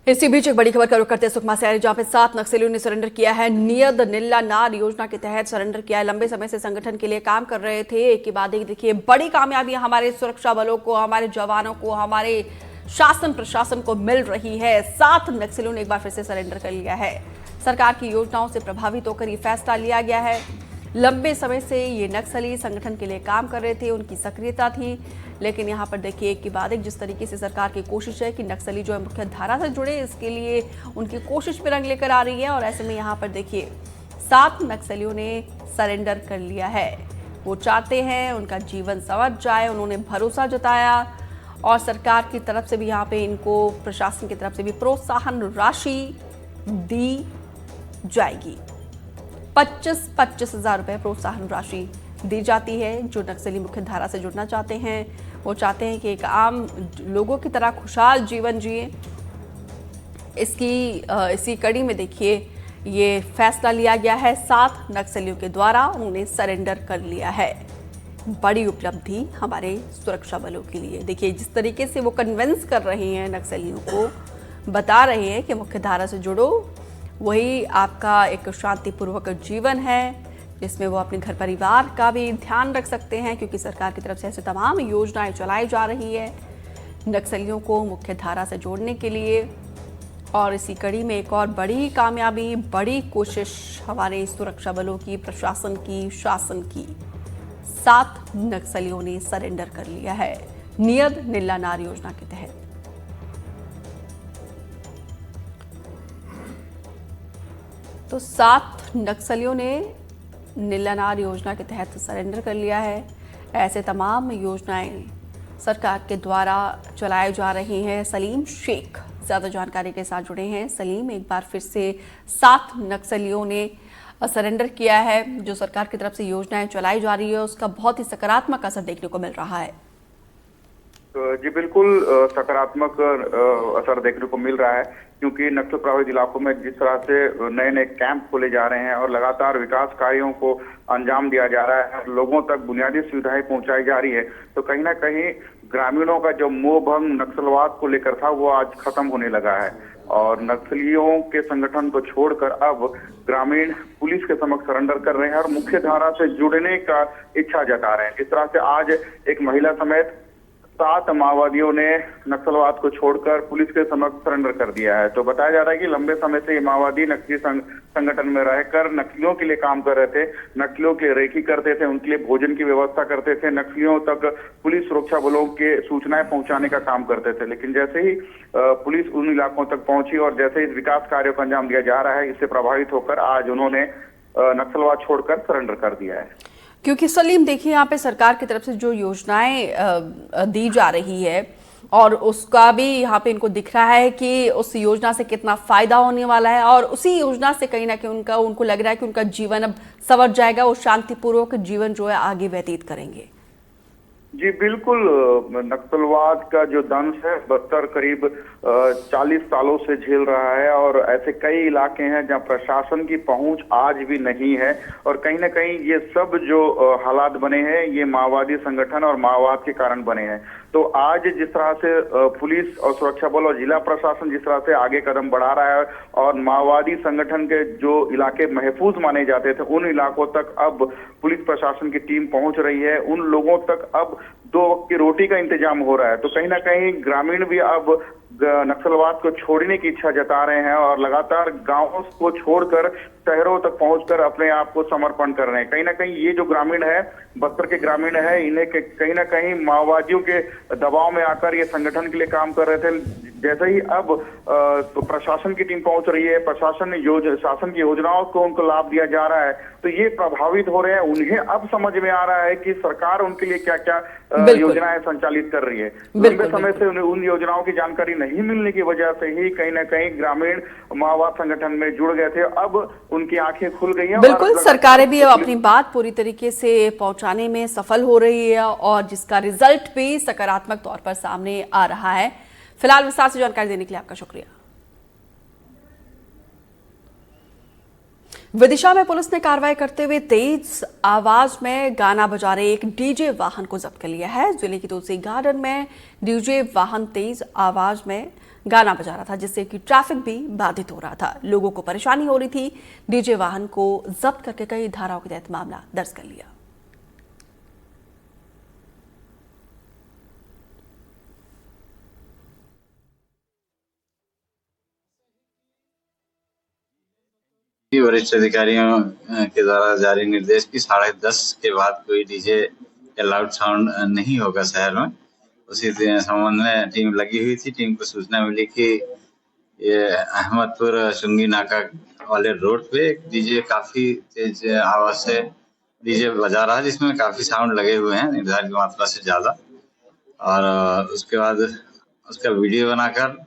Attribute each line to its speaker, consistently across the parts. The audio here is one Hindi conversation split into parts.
Speaker 1: इसी बीच एक बड़ी खबर का रुख करते सुकमा से आ रही, जहां पे 7 नक्सलियों ने सरेंडर किया है। नियत नीला नार योजना के तहत सरेंडर किया है। लंबे समय से संगठन के लिए काम कर रहे थे। एक के बाद एक देखिए बड़ी कामयाबियां हमारे सुरक्षा बलों को, हमारे जवानों को, हमारे शासन प्रशासन को मिल रही है। 7 नक्सलियों ने एक बार फिर से सरेंडर कर लिया है। सरकार की योजनाओं से प्रभावित होकर ये फैसला लिया गया है। लंबे समय से ये नक्सली संगठन के लिए काम कर रहे थे, उनकी सक्रियता थी, लेकिन यहाँ पर देखिए एक के बाद एक जिस तरीके से सरकार की कोशिश है कि नक्सली जो है मुख्य धारा से जुड़े, इसके लिए उनकी कोशिश में रंग लेकर आ रही है। और ऐसे में यहाँ पर देखिए 7 नक्सलियों ने सरेंडर कर लिया है। वो चाहते हैं उनका जीवन संवर जाए, उन्होंने भरोसा जताया और सरकार की तरफ से भी यहाँ पे इनको प्रशासन की तरफ से भी प्रोत्साहन राशि दी जाएगी। 25-25 हजार रुपए प्रोत्साहन राशि दी जाती है। जो नक्सली मुख्य धारा से जुड़ना चाहते हैं, वो चाहते हैं कि एक आम लोगों की तरह खुशहाल जीवन जिए। इसी कड़ी में देखिए ये फैसला लिया गया है। 7 नक्सलियों के द्वारा उन्होंने सरेंडर कर लिया है। बड़ी उपलब्धि हमारे सुरक्षा बलों के लिए। देखिए जिस तरीके से वो कन्विंस कर रहे हैं नक्सलियों को, बता रहे हैं कि मुख्य धारा से जुड़ो, वही आपका एक शांतिपूर्वक जीवन है जिसमें वो अपने घर परिवार का भी ध्यान रख सकते हैं, क्योंकि सरकार की तरफ से ऐसे तमाम योजनाएं चलाई जा रही है नक्सलियों को मुख्य धारा से जोड़ने के लिए। और इसी कड़ी में एक और बड़ी कामयाबी, बड़ी कोशिश हमारे सुरक्षा बलों की, प्रशासन की, शासन की। 7 नक्सलियों ने सरेंडर कर लिया है नियत नीला नार योजना के तहत। तो 7 नक्सलियों ने नीला नार योजना के तहत सरेंडर कर लिया है। ऐसे तमाम योजनाएं सरकार के द्वारा चलाई जा रही हैं। सलीम शेख ज़्यादा जानकारी के साथ जुड़े हैं। सलीम, एक बार फिर से 7 नक्सलियों ने सरेंडर किया है। जो सरकार की तरफ से योजनाएं चलाई जा रही है उसका बहुत ही सकारात्मक असर देखने को मिल रहा है।
Speaker 2: जी बिल्कुल, सकारात्मक असर देखने को मिल रहा है, क्योंकि नक्सल प्रभावित इलाकों में जिस तरह से नए नए कैंप खोले जा रहे हैं और लगातार विकास कार्यों को अंजाम दिया जा रहा है, लोगों तक बुनियादी सुविधाएं पहुंचाई जा रही है, तो कहीं ना कहीं ग्रामीणों का जो मोह भंग नक्सलवाद को लेकर था वो आज खत्म होने लगा है। और नक्सलियों के संगठन को छोड़कर अब ग्रामीण पुलिस के समक्ष सरेंडर कर रहे हैं और मुख्य धारा से जुड़ने का इच्छा जता रहे हैं। जिस तरह से आज एक महिला समेत 7 माओवादियों ने नक्सलवाद को छोड़कर पुलिस के समक्ष सरेंडर कर दिया है। तो बताया जा रहा है कि लंबे समय से ये माओवादी नक्सली संगठन में रहकर नक्सलियों के लिए काम कर रहे थे, नक्सलियों के रेकी करते थे, उनके लिए भोजन की व्यवस्था करते थे, नक्सलियों तक पुलिस सुरक्षा बलों के सूचनाएं पहुंचाने का काम करते थे। लेकिन जैसे ही पुलिस उन इलाकों तक पहुंची और जैसे इस विकास कार्यों को अंजाम दिया जा रहा है, इससे प्रभावित होकर आज उन्होंने नक्सलवाद छोड़कर सरेंडर कर दिया है।
Speaker 1: क्योंकि सलीम देखिए यहाँ पे सरकार की तरफ से जो योजनाएं दी जा रही है और उसका भी यहाँ पे इनको दिख रहा है कि उस योजना से कितना फायदा होने वाला है, और उसी योजना से कहीं ना कहीं उनको लग रहा है कि उनका जीवन अब संवर जाएगा, वो शांतिपूर्वक जीवन जो है आगे व्यतीत करेंगे।
Speaker 2: जी बिल्कुल, नक्सलवाद का जो दंश है बस्तर करीब 40 सालों से झेल रहा है और ऐसे कई इलाके हैं जहां प्रशासन की पहुंच आज भी नहीं है। और कहीं ना कहीं ये सब जो हालात बने हैं ये माओवादी संगठन और माओवाद के कारण बने हैं। तो आज जिस तरह से पुलिस और सुरक्षा बल और जिला प्रशासन जिस तरह से आगे कदम बढ़ा रहा है और माओवादी संगठन के जो इलाके महफूज माने जाते थे उन इलाकों तक अब पुलिस प्रशासन की टीम पहुंच रही है, उन लोगों तक अब 2 वक्त की रोटी का इंतजाम हो रहा है। तो कहीं ना कहीं ग्रामीण भी अब नक्सलवाद को छोड़ने की इच्छा जता रहे हैं और लगातार गांवों को छोड़कर शहरों तक पहुंचकर अपने आप को समर्पण कर रहे हैं। कहीं ना कहीं ये जो ग्रामीण है, बस्तर के ग्रामीण है, इन्हें कहीं ना कहीं माओवादियों के दबाव में आकर ये संगठन के लिए काम कर रहे थे। जैसे ही अब तो प्रशासन की टीम पहुंच रही है, प्रशासन शासन की योजनाओं को उनको लाभ दिया जा रहा है, तो ये प्रभावित हो रहे हैं। उन्हें अब समझ में आ रहा है कि सरकार उनके लिए क्या क्या योजनाएं संचालित कर रही है। लंबे समय से उन्हें उन योजनाओं की जानकारी नहीं मिलने की वजह से ही कहीं ना कहीं ग्रामीण माओवाद संगठन में जुड़ गए थे। अब उनकी आंखें खुल गई हैं।
Speaker 1: बिल्कुल, सरकारें भी अब अपनी बात पूरी तरीके से पहुंचाने में सफल हो रही है और जिसका रिजल्ट भी सकारात्मक तौर पर सामने आ रहा है। फिलहाल विस्तार से जानकारी देने के लिए आपका शुक्रिया। विदिशा में पुलिस ने कार्रवाई करते हुए तेज आवाज में गाना बजा रहे एक डीजे वाहन को जब्त कर लिया है। जिले की तुलसी गार्डन में डीजे वाहन तेज आवाज में गाना बजा रहा था, जिससे कि ट्रैफिक भी बाधित हो रहा था। लोगों को परेशानी हो रही थी। डीजे वाहन को जब्त करके कई धाराओं के तहत मामला दर्ज कर लिया।
Speaker 3: वरिष्ठ अधिकारियों के द्वारा जारी निर्देश की 10:30 के बाद कोई डीजे या लाउड साउंड नहीं होगा शहर में। उसी संबंध में टीम लगी हुई थी। टीम को सूचना मिली कि ये अहमदपुर चुंगी नाका वाले रोड पे एक डीजे काफी तेज आवाज से डीजे बजा रहा है, जिसमें काफी साउंड लगे हुए हैं निर्धारित मात्रा से ज्यादा। और उसके बाद उसका वीडियो बनाकर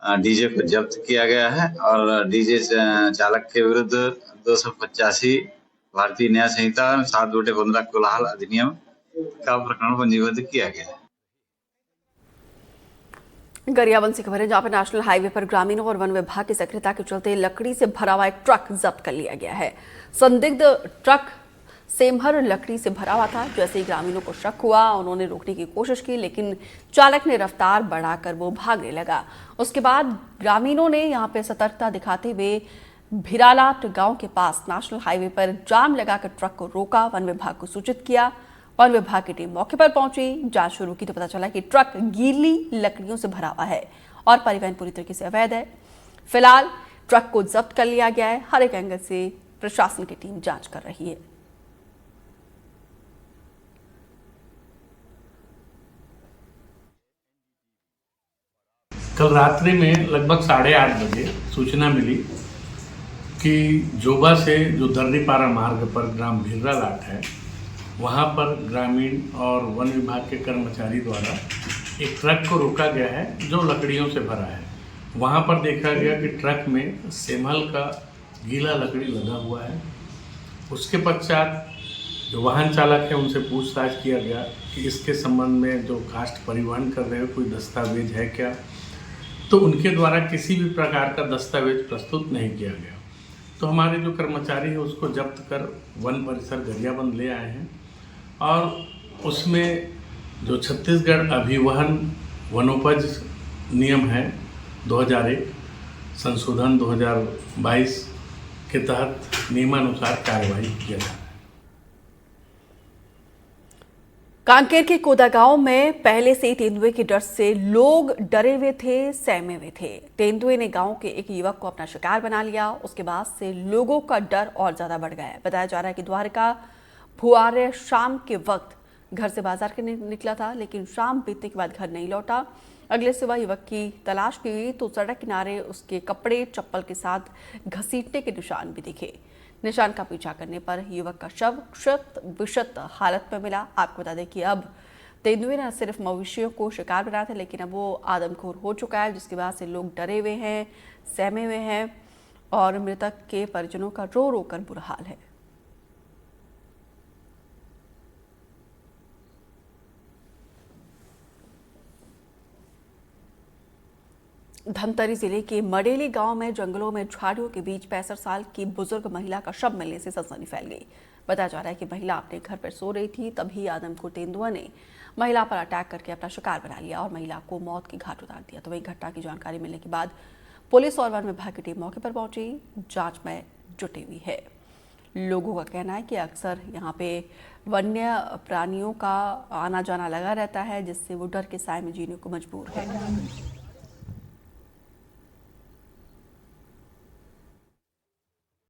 Speaker 3: डीजे को जब्त किया गया है और डीजे चालक के विरुद्ध 285 भारतीय न्याय संहिता 7/15 कोलाहल अधिनियम का प्रकरण पंजीबद्ध किया गया है।
Speaker 1: गरियाबंद से खबर है, जहां पर नेशनल हाईवे पर ग्रामीणों और वन विभाग की सक्रियता के चलते लकड़ी से भरा हुआ एक ट्रक जब्त कर लिया गया है। संदिग्ध ट्रक सेमहर लकड़ी से भरा हुआ था। जैसे ही ग्रामीणों को शक हुआ, उन्होंने रोकने की कोशिश की, लेकिन चालक ने रफ्तार बढ़ाकर वो भागने लगा। उसके बाद ग्रामीणों ने यहां पे सतर्कता दिखाते हुए भिरालाट गांव के पास नेशनल हाईवे पर जाम लगाकर ट्रक को रोका। वन विभाग को सूचित किया। वन विभाग की टीम मौके पर पहुंची, जांच शुरू की तो पता चला कि ट्रक गीली लकड़ियों से भरा हुआ है और परिवहन पूरी तरीके से अवैध है। फिलहाल ट्रक को जब्त कर लिया गया है। हर एक एंगल से प्रशासन की टीम जांच कर रही है।
Speaker 4: कल रात्रि में लगभग 8:30 बजे सूचना मिली कि जोबा से जो दर्रीपारा मार्ग पर ग्राम भिरालाट है, वहाँ पर ग्रामीण और वन विभाग के कर्मचारी द्वारा एक ट्रक को रोका गया है जो लकड़ियों से भरा है। वहाँ पर देखा गया कि ट्रक में सेमहल का गीला लकड़ी लगा हुआ है। उसके पश्चात जो वाहन चालक है उनसे पूछताछ किया गया कि इसके संबंध में जो कास्ट परिवहन कर रहे हो कोई दस्तावेज है क्या, तो उनके द्वारा किसी भी प्रकार का दस्तावेज प्रस्तुत नहीं किया गया। तो हमारे जो कर्मचारी है उसको जब्त कर वन परिसर गरियाबंद ले आए हैं और उसमें जो छत्तीसगढ़ अभिवहन वनोपज नियम है 2001 संशोधन 2022 के तहत नियमानुसार कार्रवाई किया जा रहा है।
Speaker 1: कांकेर के कोदागांव में पहले से ही तेंदुए के डर से लोग डरे हुए थे, सहमे हुए थे। तेंदुए ने गांव के एक युवक को अपना शिकार बना लिया। उसके बाद से लोगों का डर और ज्यादा बढ़ गया है। बताया जा रहा है कि द्वारका भुआर्य शाम के वक्त घर से बाजार के निकला था, लेकिन शाम बीतने के बाद घर नहीं लौटा। अगले सुबह युवक की तलाश की गई तो सड़क किनारे उसके कपड़े चप्पल के साथ घसीटने के निशान भी दिखे। निशान का पीछा करने पर युवक का शव क्षत विक्षत हालत में मिला। आपको बता दें कि अब तेंदुए न सिर्फ मवेशियों को शिकार बनाया था, लेकिन अब वो आदमखोर हो चुका है, जिसके बाद से लोग डरे हुए हैं, सहमे हुए हैं और मृतक के परिजनों का रो रो कर बुरा हाल है। धमतरी जिले के मडेली गांव में जंगलों में झाड़ियों के बीच 65 साल की बुजुर्ग महिला का शव मिलने से सनसनी फैल गई। बताया जा रहा है कि महिला अपने घर पर सो रही थी, तभी आदमखोर तेंदुआ ने महिला पर अटैक करके अपना शिकार बना लिया और महिला को मौत की घाट उतार दिया। तो वही घटना की जानकारी मिलने के बाद पुलिस और वन विभाग की टीम मौके पर पहुंची, जांच में जुटी हुई है। लोगों का कहना है कि अक्सर यहाँ पे वन्य प्राणियों का आना जाना लगा रहता है, जिससे वो डर के साए में जीने को मजबूर है।